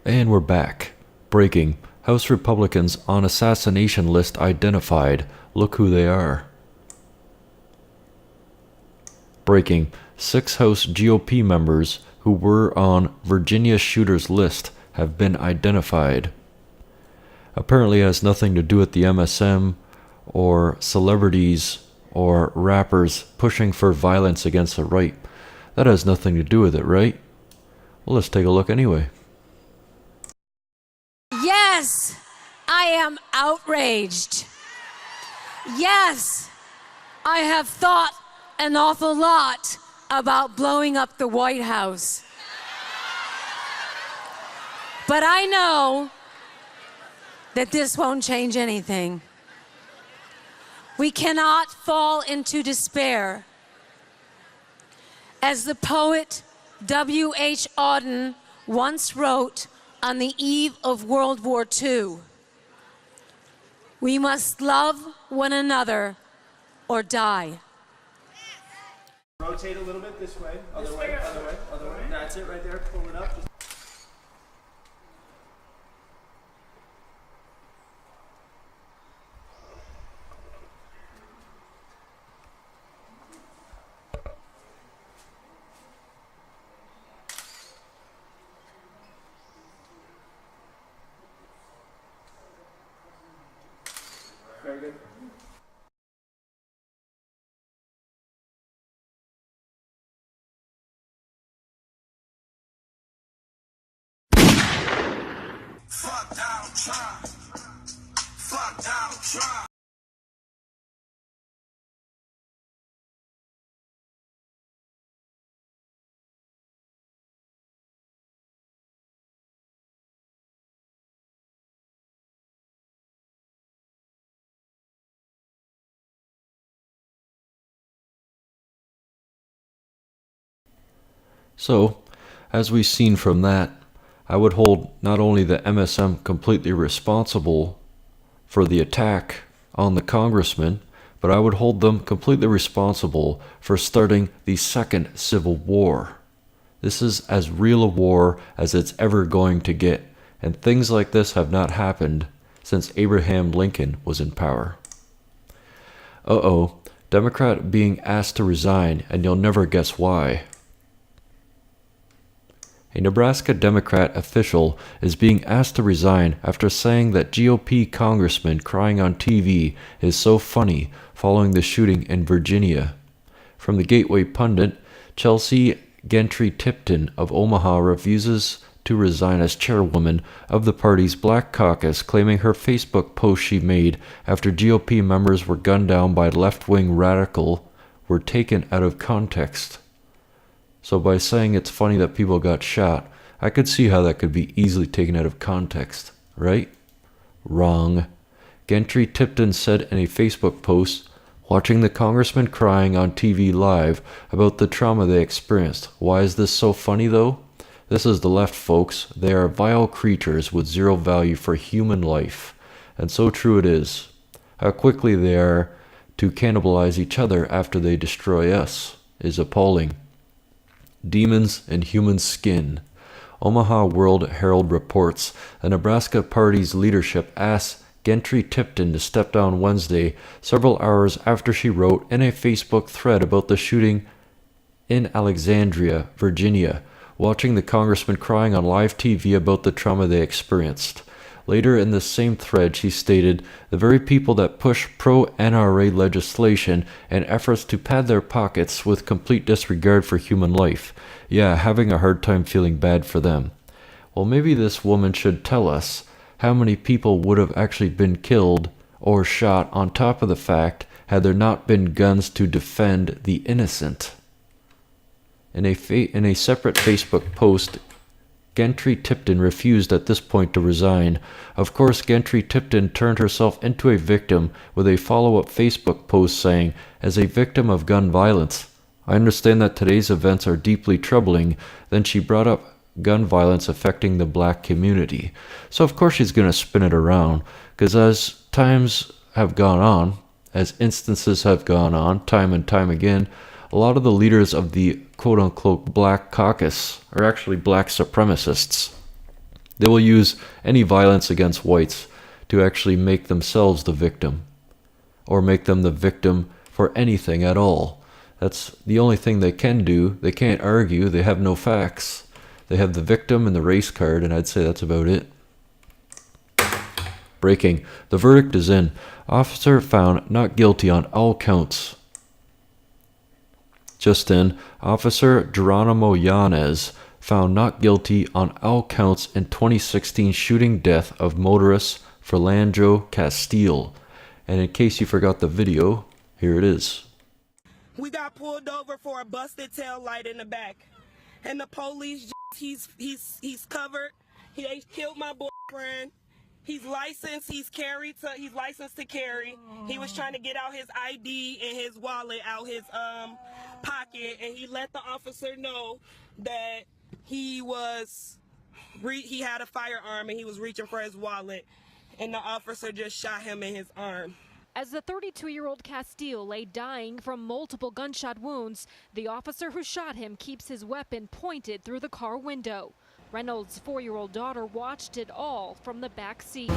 And we're back. Breaking. House Republicans on assassination list identified. Look who they are. Breaking. 6 House GOP members who were on Virginia shooters list have been identified. Apparently it has nothing to do with the MSM or celebrities or rappers pushing for violence against the right. That has nothing to do with it, right? Well, let's take a look anyway. Yes, I am outraged. Yes, I have thought an awful lot about blowing up the White House. But I know that this won't change anything. We cannot fall into despair. As the poet W.H. Auden once wrote on the eve of World War II, we must love one another or die. Rotate a little bit this way, other way, other way, other way. That's it right there, pull it up. Very good. Fuck Donald Trump. Fuck Donald Trump. So, as we've seen from that, I would hold not only the MSM completely responsible for the attack on the congressman, but I would hold them completely responsible for starting the second Civil War. This is as real a war as it's ever going to get, and things like this have not happened since Abraham Lincoln was in power. Uh-oh, Democrat being asked to resign, and you'll never guess why. A Nebraska Democrat official is being asked to resign after saying that GOP congressman crying on TV is so funny following the shooting in Virginia. From the Gateway Pundit, Chelsea Gentry-Tipton of Omaha refuses to resign as chairwoman of the party's Black Caucus, claiming her Facebook post she made after GOP members were gunned down by left-wing radical were taken out of context. So by saying it's funny that people got shot, I could see how that could be easily taken out of context, right? Wrong. Gentry-Tipton said in a Facebook post, watching the congressman crying on TV live about the trauma they experienced. Why is this so funny though? This is the left, folks. They are vile creatures with zero value for human life. And so true it is. How quickly they are to cannibalize each other after they destroy us is appalling. Demons in human skin. Omaha World Herald reports the Nebraska Party's leadership asked Gentry-Tipton to step down Wednesday, several hours after she wrote in a Facebook thread about the shooting in Alexandria, Virginia, watching the congressman crying on live TV about the trauma they experienced. Later in the same thread, she stated, the very people that push pro-NRA legislation and efforts to pad their pockets with complete disregard for human life. Yeah, having a hard time feeling bad for them. Well, maybe this woman should tell us how many people would have actually been killed or shot on top of the fact had there not been guns to defend the innocent. In a separate Facebook post, Gentry-Tipton refused at this point to resign. Of course, Gentry-Tipton turned herself into a victim with a follow-up Facebook post saying, as a victim of gun violence, I understand that today's events are deeply troubling. Then she brought up gun violence affecting the black community. So of course she's going to spin it around, because as times have gone on, as instances have gone on, time and time again, a lot of the leaders of the quote-unquote Black Caucus are actually black supremacists. They will use any violence against whites to actually make themselves the victim, or make them the victim for anything at all. That's the only thing they can do. They can't argue. They have no facts. They have the victim and the race card, and I'd say that's about it. Breaking. The verdict is in. Officer found not guilty on all counts. Just in, Officer Geronimo Yanez found not guilty on all counts in 2016 shooting death of motorist Philando Castile. And in case you forgot the video, here it is. We got pulled over for a busted tail light in the back, and the police, he's covered. He killed my boyfriend. He's licensed. He's licensed to carry. He was trying to get out his ID and his wallet out his pocket, and he let the officer know that he had a firearm and he was reaching for his wallet, and the officer just shot him in his arm. As the 32-year-old Castile lay dying from multiple gunshot wounds, the officer who shot him keeps his weapon pointed through the car window. Reynolds' 4-year-old daughter watched it all from the back seat.